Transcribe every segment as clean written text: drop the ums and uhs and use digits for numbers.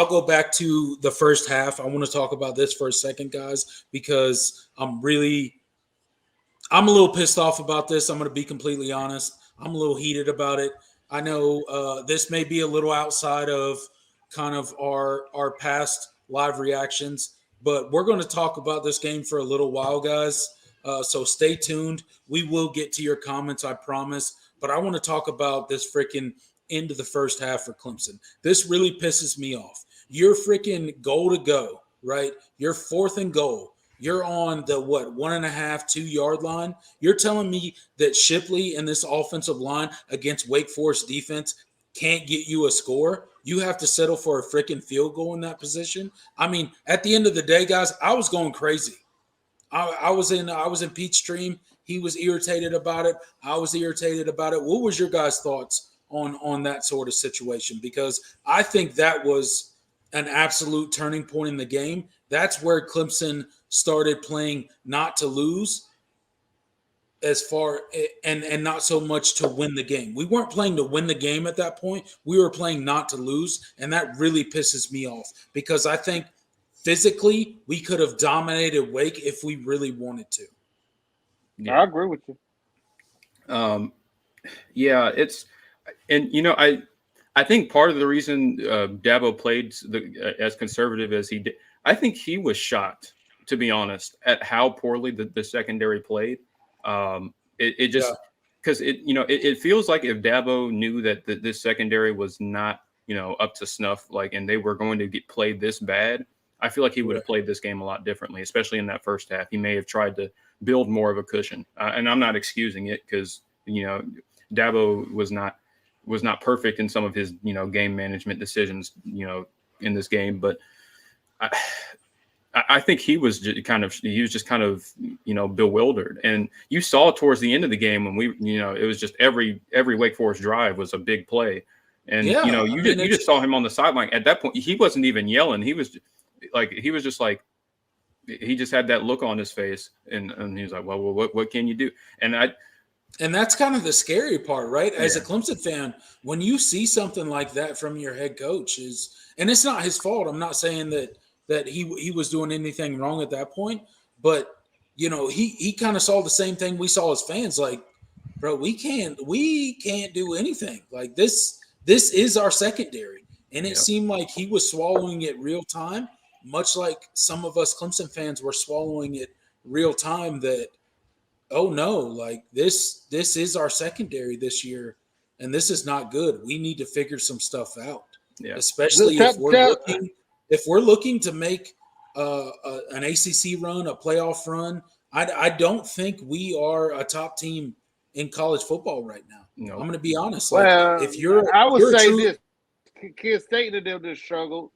I'll go back to the first half. I want to talk about this for a second, guys, because I'm a little pissed off about this. I'm going to be completely honest. I'm a little heated about it. I know this may be a little outside of kind of our past live reactions, but we're going to talk about this game for a little while, guys. So stay tuned. We will get to your comments, I promise. But I want to talk about this freaking end of the first half for Clemson. This really pisses me off. You're freaking goal to go, right? You're 4th and goal. You're on the 1.5, 2 yard line. You're telling me that Shipley and this offensive line against Wake Forest defense can't get you a score? You have to settle for a freaking field goal in that position. I mean, at the end of the day, guys, I was going crazy. I was in Pete's stream. He was irritated about it. I was irritated about it. What was your guys' thoughts on that sort of situation? Because I think that was an absolute turning point in the game. That's where Clemson started playing not to lose and not so much to win the game. We weren't playing to win the game at that point. We were playing not to lose, and that really pisses me off because I think physically we could have dominated Wake if we really wanted to. Yeah. I agree with you. I think part of the reason Dabo played as conservative as he did, I think he was shocked, to be honest, at how poorly the secondary played. It just because it feels like if Dabo knew that this secondary was not up to snuff, and they were going to get played this bad, I feel like he would have played this game a lot differently, especially in that first half. He may have tried to build more of a cushion, and I'm not excusing it because Dabo was not perfect in some of his game management decisions in this game, but I think he was just kind of bewildered, and you saw towards the end of the game when it was just every Wake Forest drive was a big play, and you just saw him on the sideline at that point. He wasn't even yelling. He was just like he just had that look on his face, and he was like, well, what can you do? And that's kind of the scary part, right? As a Clemson fan, when you see something like that from your head coach, and it's not his fault. I'm not saying that he was doing anything wrong at that point, but he kind of saw the same thing we saw as fans. Like, bro, we can't do anything. Like this is our secondary, and it seemed like he was swallowing it real time, much like some of us Clemson fans were swallowing it real time. That oh no, like this is our secondary this year, and this is not good. We need to figure some stuff out, especially if we're looking to make an ACC run, a playoff run. I don't think we are a top team in college football right now. No. I'm going to be honest. I would say this: Kent State and them just struggled.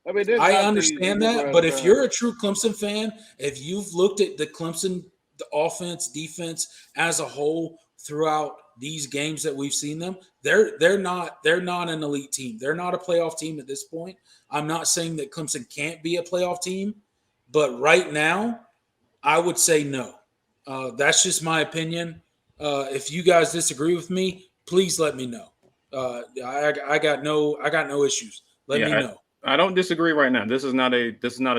I mean, I understand that, but if you're a true Clemson fan, if you've looked at the Clemson offense, defense as a whole throughout these games that we've seen them, they're not an elite team. They're not a playoff team at this point. I'm not saying that Clemson can't be a playoff team, but right now, I would say no. That's just my opinion. If you guys disagree with me, please let me know. I got no issues. Let me know. I don't disagree right now. This is not a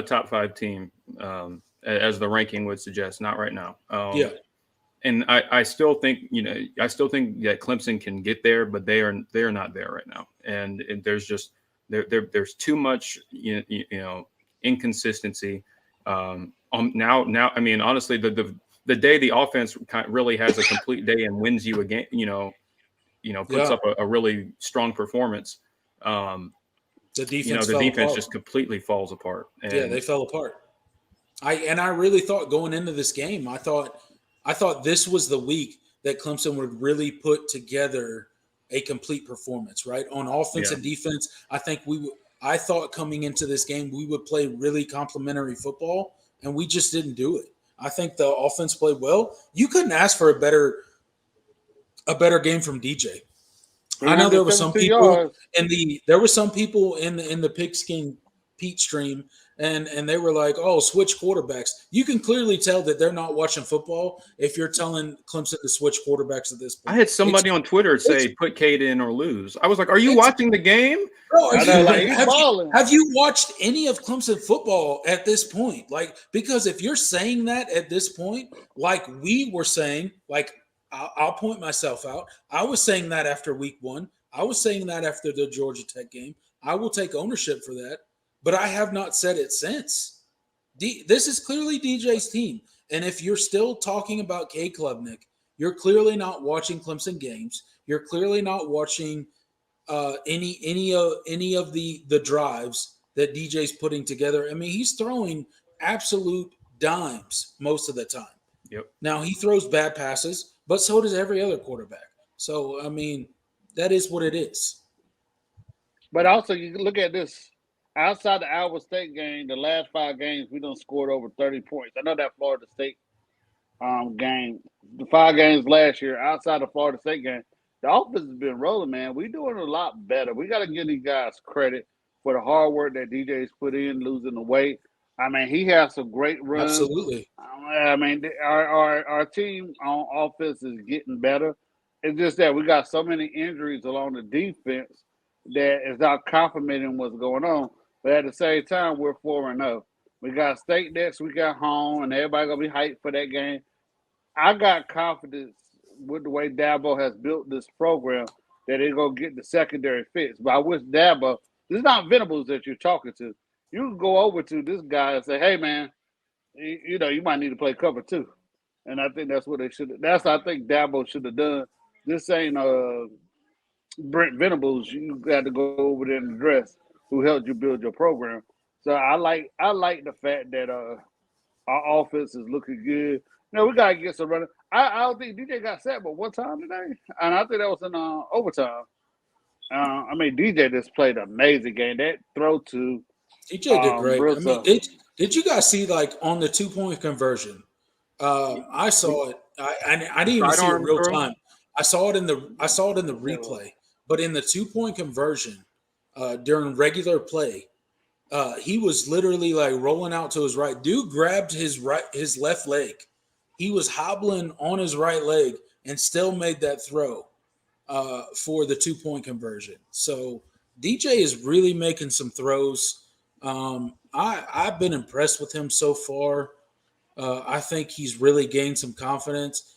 top 5 team, as the ranking would suggest. Not right now. And I still think that Clemson can get there, but they are not there right now. And there's just there's too much inconsistency. Now I mean, honestly, the day the offense really has a complete day and wins you a game, puts up a really strong performance. The defense just completely falls apart. And they fell apart. I really thought going into this game, I thought this was the week that Clemson would really put together a complete performance, right? On offense and defense, I thought coming into this game we would play really complimentary football, and we just didn't do it. I think the offense played well. You couldn't ask for a better game from DJ. I know there were some people in the pigskin Pete stream, and they were like, "Oh, switch quarterbacks." You can clearly tell that they're not watching football if you're telling Clemson to switch quarterbacks at this point. I had somebody on Twitter say, "Put Cade in or lose." I was like, "Are you watching the game?" Bro, I know, like, he's balling. have you watched any of Clemson football at this point? Like, because if you're saying that at this point, like we were saying, like I'll point myself out. I was saying that after week 1. I was saying that after the Georgia Tech game. I will take ownership for that, but I have not said it since. This is clearly DJ's team. And if you're still talking about Cade Klubnik, you're clearly not watching Clemson games. You're clearly not watching any of the drives that DJ's putting together. I mean, he's throwing absolute dimes most of the time. Yep. Now he throws bad passes, but so does every other quarterback. So I mean, that is what it is. But also, you look at this. Outside the Iowa State game, the last 5 games, we done scored over 30 points. I know that Florida State game, the 5 games last year, outside the Florida State game, the offense has been rolling, man. We're doing a lot better. We got to give these guys credit for the hard work that DJ's put in, losing the weight. I mean, he has some great runs. Absolutely. I mean, our team on offense is getting better. It's just that we got so many injuries along the defense that is not complimenting what's going on. But at the same time, we're 4-0. We got State next week at home, and everybody going to be hyped for that game. I got confidence with the way Dabo has built this program that they're going to get the secondary fix. But I wish Dabo – this is not Venables that you're talking to. You can go over to this guy and say, hey, man, you know, you might need to play cover 2. And I think that's what they should – that's what I think Dabo should have done. This ain't Brent Venables. You got to go over there and address who helped you build your program. So I like the fact that our offense is looking good. You know, we got to get some running. I don't think DJ got sacked but one time today. And I think that was in overtime. I mean, DJ just played an amazing game. That throw to DJ did great. I mean, did you guys see, like, on the 2-point conversion? I saw it. I didn't even see it in real time. I saw it in the replay. But in the 2-point conversion, during regular play, he was literally like rolling out to his right. Dude grabbed his left leg. He was hobbling on his right leg and still made that throw for the 2-point conversion. So DJ is really making some throws. I've been impressed with him so far. I think he's really gained some confidence.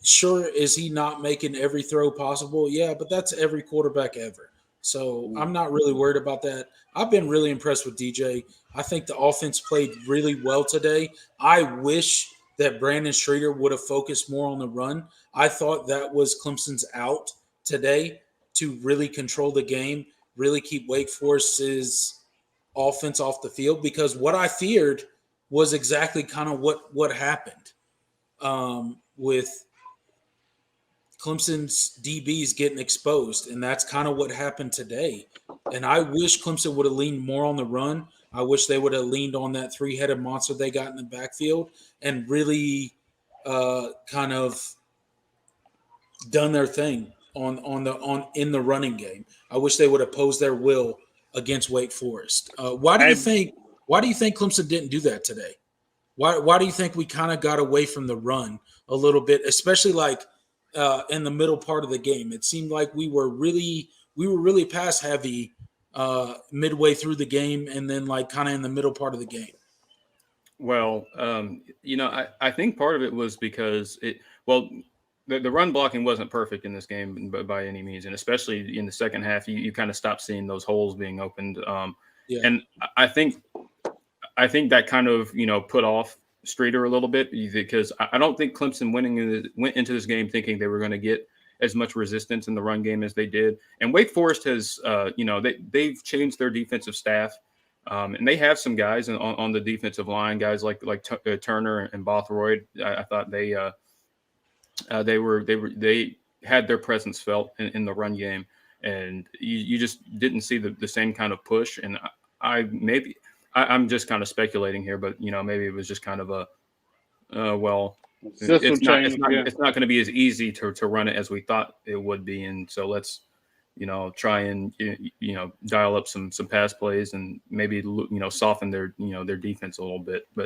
Sure, is he not making every throw possible? Yeah, but that's every quarterback ever. So I'm not really worried about that. I've been really impressed with DJ. I think the offense played really well today. I wish that Brandon Streeter would have focused more on the run. I thought that was Clemson's out today to really control the game, really keep Wake Forest's offense off the field, because what I feared was exactly kind of what happened with Clemson's DBs getting exposed, and that's kind of what happened today. And I wish Clemson would have leaned more on the run. I wish they would have leaned on that 3-headed monster they got in the backfield and really kind of done their thing in the running game. I wish they would have posed their will against Wake Forest. Why do you think Clemson didn't do that today? Why do you think we kind of got away from the run a little bit, especially like in the middle part of the game? It seemed like we were really pass heavy midway through the game, and then like kind of in the middle part of the game. Well, I think part of it was because the run blocking wasn't perfect in this game by any means, and especially in the second half, you kind of stopped seeing those holes being opened. And I think that kind of put off Streeter a little bit, because I don't think Clemson went into this game thinking they were going to get as much resistance in the run game as they did. And Wake Forest has, they've changed their defensive staff, and they have some guys on the defensive line, guys like Turner and Bothroyd. I thought they had their presence felt in the run game, and you just didn't see the same kind of push. And I'm just kind of speculating here, but maybe it was just kind of it's not going to be as easy to run it as we thought it would be, and so let's try and dial up some pass plays and maybe soften their their defense a little bit. But